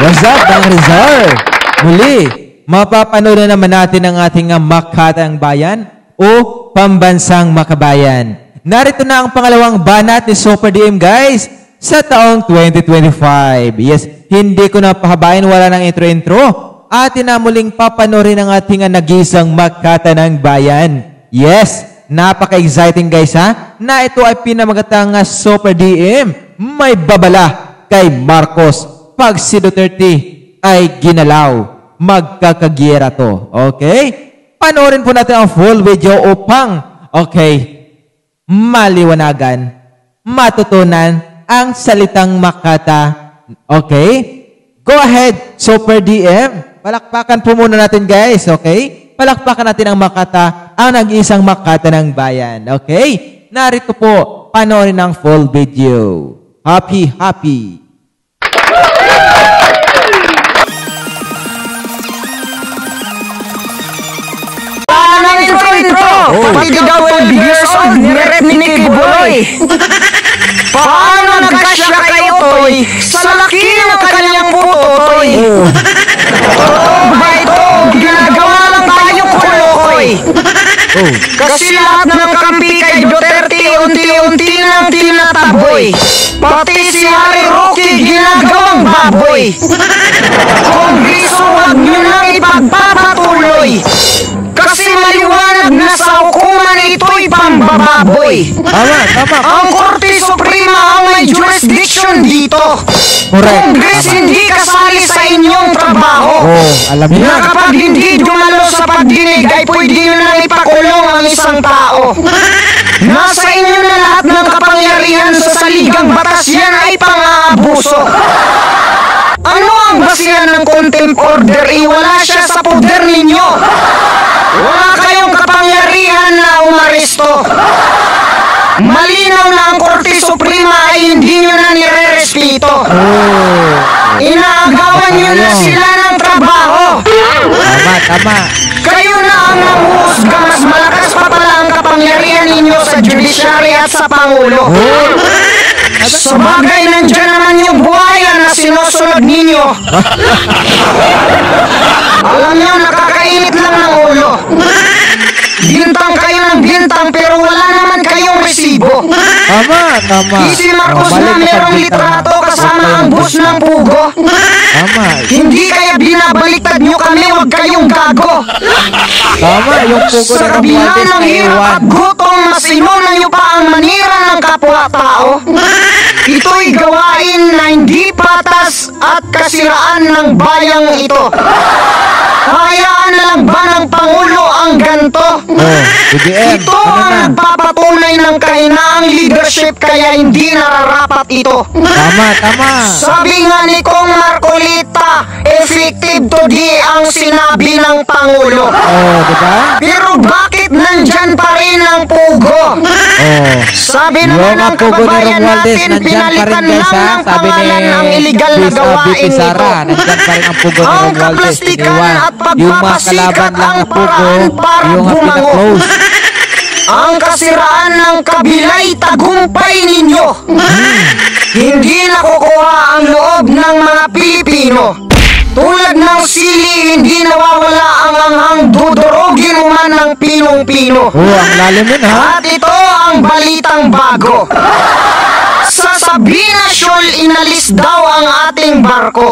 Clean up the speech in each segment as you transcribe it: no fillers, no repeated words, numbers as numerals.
What's up, Bang Rizal? Muli, mapapanood na naman natin ang ating Makatang Bayan o Pambansang Makabayan. Narito na ang pangalawang banat ni Super DM, guys, sa taong 2025. Yes, hindi ko na pahabain, wala ng intro-intro. Atin na muling papanorin ang ating nag-iisang Makatang Bayan. Yes, napaka-exciting, guys, ha? Na ito ay pinamagatang Super DM. May babala kay Marcos pag si Duterte ay ginalaw. Magkakagyera to. Okay? Panoorin po natin ang full video upang, maliwanagan, matutunan ang salitang Makata. Okay? Go ahead, Super DM. Palakpakan po muna natin, guys. Okay? Palakpakan natin ang Makata, ang nag-iisang Makata ng bayan. Okay? Narito po, panoorin ang full video. Happy, happy. Pati daw 12 years old, niret ni Nicky Buloy. Paano nagkasya kay Utoy sa laki ng kanyang putoy? Ba ito, ginagawa lang tayo kulokoy. Kasi lahat ng kampi kay Duterte unti-unti nang tinataboy. Pati si Harry Roque ginagawang baboy. Kongreso, wag nyo nang ipagpapatuloy. Kasi maliwanag na sa hukuman ito'y pambababoy. Tama. Ang Korte Suprema ang may jurisdiction dito. Congress hindi kasali sa inyong trabaho. Alam niyo na kapag hindi dumalo sa pagdinig ay pwede nyo nang ipakulong ang isang tao. Nasa inyo na lahat ng kapangyarihan sa saligang batas, yan ay pang-aabuso. Ano ang basihan ng contempt order? Iwala siya sa poder ninyo. Wala kayong kapangyarihan na umaresto. Malinaw na ang Korte Suprema ay hindi nyo na nire-respeto. Inaagawan nyo na sila ng trabaho. Tama. Kayo na ang nanghusga, mas malakas pa pala ang kapangyarihan ninyo sa judiciary at sa Pangulo. Sa bagay, nandyan naman yung buhayan na sinusunod ninyo. Alam nyo, nakakainit lang ng ulo. Bintang kayo ng bintang pero wala naman kayong resibo. Tama. Si Marcos na merong litrato kasama ang bus ng pugo. Tama. Hindi kaya binabaliktad nyo kami, wag kayong gago. Tama, yung pugo sa kabila ng hirap at gutom, mas inuna nyo pa ang manira ng kapwa-tao. Ito'y gawain na hindi patas at kasiraan ng bayang ito. Hayaan na lang ba ng Pangulo ang ganto? Ito ang nagpapatunay ng kahinaang leadership, kaya hindi nararapat ito. Tama. Sabi nga ni Kong Marcolita, effective to di ang sinabi ng Pangulo. Diba? Pero bakit nandyan pa rin ang pugo? Sabi naman ng kababayan natin, pinalitan lang ng pangalan ng illegal na gawain ito. Nandyan pa rin ang pugo ni Ang Romualdez. kaplastikan at Yung mga pagpapasikat kalaban lang ang pugo, paraan para yung bumango. pina-close. Ang kasiraan ng kabila'y tagumpay ninyo. Hindi nakukuha ang loob ng mga Pilipino. Tulad ng sili, hindi nawawala ang anghang, dudurogin mo man ng pinong-pino. Ang lalim yun, ha? At ito ang balitang bago. Sa Sabina Shoal, inalis daw ang ating barko.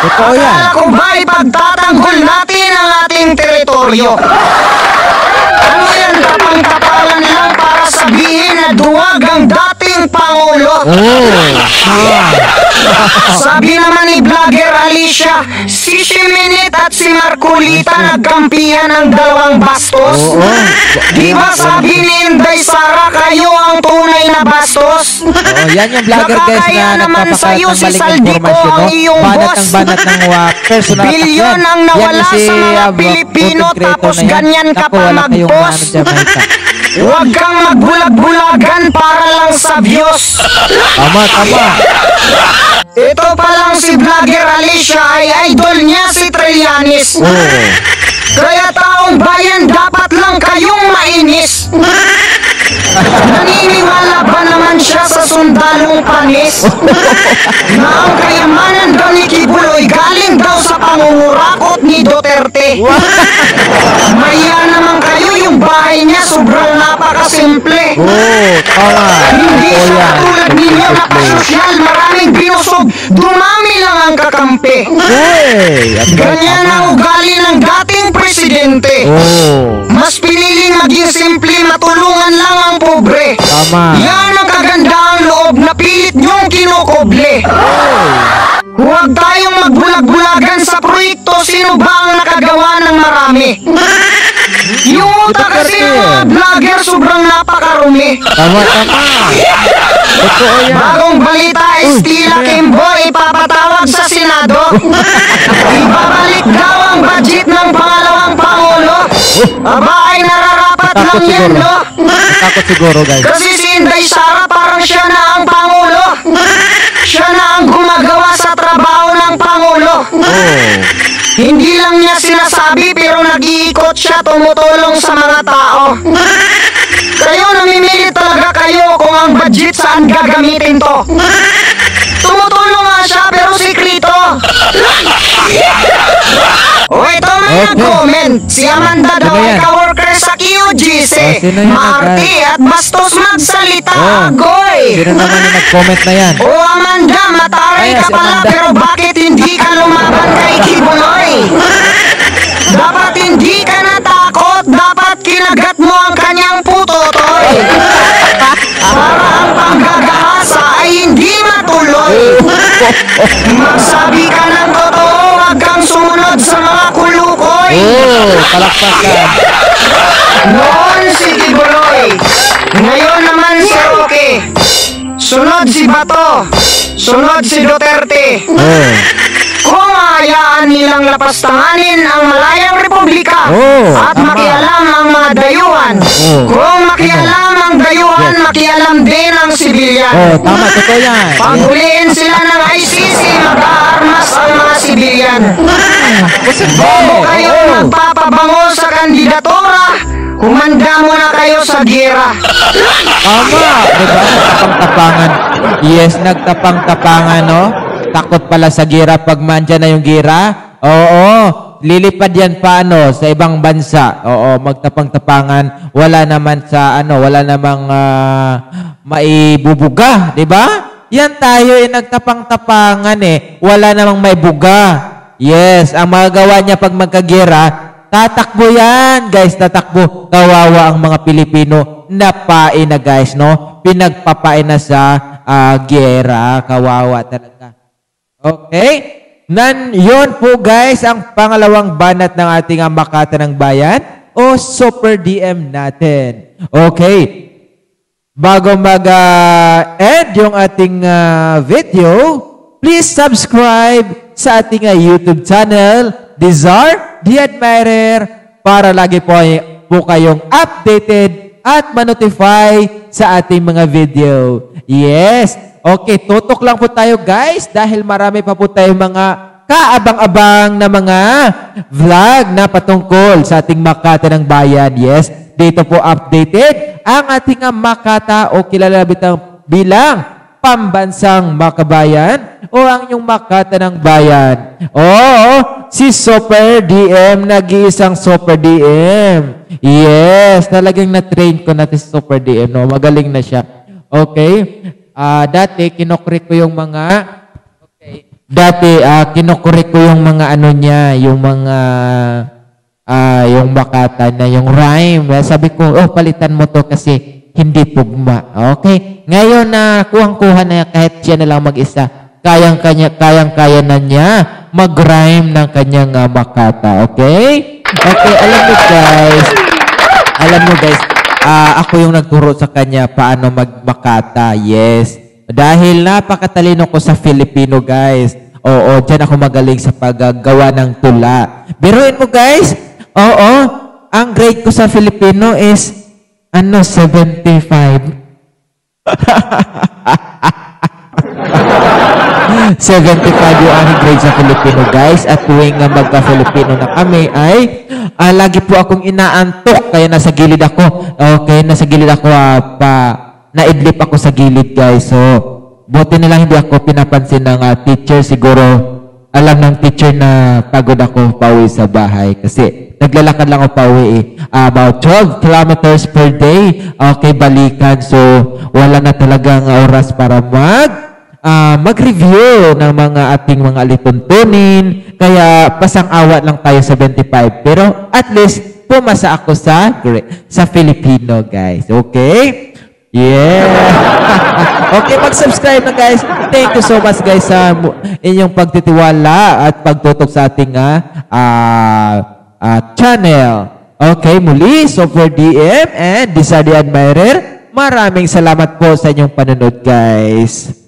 Totoo yan. Akala ko ba ipagtatanggol natin ang ating teritoryo? Ano yan, tapang-tapalan lang para sabihin na duwag ang dating Pangulo? Sabi naman ni Vlogger Alicia, si Shiminit at si Marcolita nagkampihan ng dalawang bastos. Di ba sabi ni Inday Sara, kayo ang tunay na bastos? Yan yung vlogger, guys, na nagpapakalat ng maling informasyon. Banat ng personal. Bilyon ang nawala sa mga Pilipino, tapos ganyan ka pa mag-boss. Huwag kang magbulag-bulagan para lang sa views. Tama. Ito pa lang si Vlogger Alicia ay idol niya si Trillanes. Kaya taong bayan, dapat lang kayong mainis. Naniniwala ba naman siya sa sundalong panis? Na ang kayamanan daw ni Kibuloy Duterte. Maya naman kayo, yung bahay niya sobrang napakasimple. Tama. Hindi Totoo siya yan. katulad ninyo na pasosyal, maraming binusog, dumami lang ang kakampi. Ganyan ang ugali ng dating presidente. Mas piniling maging simple, matulungan lang ang pobre. Tama. Yan ang kagandahang loob na pilit niyong kinukoble. Huwag tayong magbulag-bulagan sa proyekto, sino ba ang nakagawa ng marami? Yung utak kasi ng mga vlogger sobrang napakarumi. Tama. Totoo yan. Bagong balita, Estila Kimbo ipapatawag sa Senado. Ibabalik daw ang budget ng pangalawang Pangulo. Aba ay nararapat lang yan, no? Takot siguro, guys. Kasi si Inday Sara parang siya na ang Pangulo. Siya na ang gumagawa sa trabaho ng Pangulo. Hindi lang niya sinasabi pero nag-iikot siya, tumutulong sa mga tao. Kayo, namimili talaga kayo kung ang budget saan gagamitin to. Tumutulong nga siya pero sikrito. O ito may nag-comment. Si Amanda daw ay ka-worker sa QGC. Maarte at bastos magsalita. Agoy! Sino naman yung nag-comment na yan? O Amanda, mataray ka pala pero bakit hindi ka lumaban kay Kibuloy? Dapat hindi ka natakot, dapat kinagat mo ang kanyang putotoy. Para ang panggagahasa ay hindi matuloy. Magsabi ka ng totoo, wag kang sumunod sa mga kulukoy. Palakpakan. Noon si Kibuloy, ngayon naman si Roque. Sunod si Bato, sunod si Duterte. Kung hayaan nilang lapastanganin ang malayang republika at makialam ang mga dayuhan. Kung makialam ang dayuhan, makialam din ang sibilyan. Tama, totoo yan. Paghuliin sila ng ICC, mag-aarmas ang mga sibilyan. Bobo kayo magpapabango sa kandidatura, humanda muna kayo sa gira. Tama. Diba? Nagtapang-tapangan. Yes, nagtapang-tapangan, no? Takot pala sa gira pag mandyan na yung gira. Oo. Lilipad yan paano sa ibang bansa. Oo, magtapang-tapangan. Wala naman sa wala namang maibubuga, 'di ba? Yan tayo nagtapang-tapangan Wala namang maibuga. Yes, ang magagawa niya pag magkagira, tatakbo yan, guys, tatakbo. Kawawa ang mga Pilipino. Napain na, guys, no? Pinagpapain na sa gera. Kawawa talaga. Okay? Yun po, guys, ang pangalawang banat ng ating Makata ng Bayan o Super DM natin. Okay. Bago mag-end yung ating video, please subscribe sa ating YouTube channel, Dizar The Admirer, para lagi po kayong updated at ma-notify sa ating mga video. Yes. Okay, tutok lang po tayo, guys, dahil marami pa po tayong mga kaabang-abang na mga vlog na patungkol sa ating Makata ng Bayan. Yes, dito po updated ang ating Makata o kilala bilang Pambansang Makabayan o ang inyong Makata ng Bayan. Oo, si Super DM, nag-iisang Super DM. Yes, talagang na-train ko natin si Super DM. No? Magaling na siya. Okay. Dati, kinukurik ko yung mga niya, yung mga yung Makata na, yung rhyme. Sabi ko, palitan mo to kasi hindi tugma. Okay? Ngayon na kuhang-kuha na kahit siya na lang mag-isa, kayang-kaya na niya mag-rhyme ng kanyang Makata. Okay? Okay, alam mo guys, ako yung nagturo sa kanya paano mag-Makata. Yes. Dahil napakatalino ko sa Filipino, guys. Oo, dyan ako magaling sa paggawa ng tula. Biruin mo, guys. Oo, ang grade ko sa Filipino is 75. 75 yung aking grade sa Filipino, guys. At tuwing magka-Filipino na kami ay lagi po akong inaantok. Kaya nasa gilid ako. Okay, nasa gilid ako naidlip ako sa gilid, guys. So, buti na lang hindi ako pinapansin ng teacher. Siguro alam ng teacher na pagod ako pauwi sa bahay kasi naglalakad lang ako pauwi about 12 kilometers per day. Okay, balikan. So, wala na talagang oras para mag-review ng mga ating mga alituntunin. Kaya, pasang-awat lang tayo 75. Pero, at least, pumasa ako sa Filipino, guys. Okay? Yeah. Okay, mag-subscribe na guys. Thank you so much guys sa inyong pagtitiwala at pagtutok sa ating channel. Okay, muli, Super DM and Disardi Admirer. Maraming salamat po sa inyong panonood guys.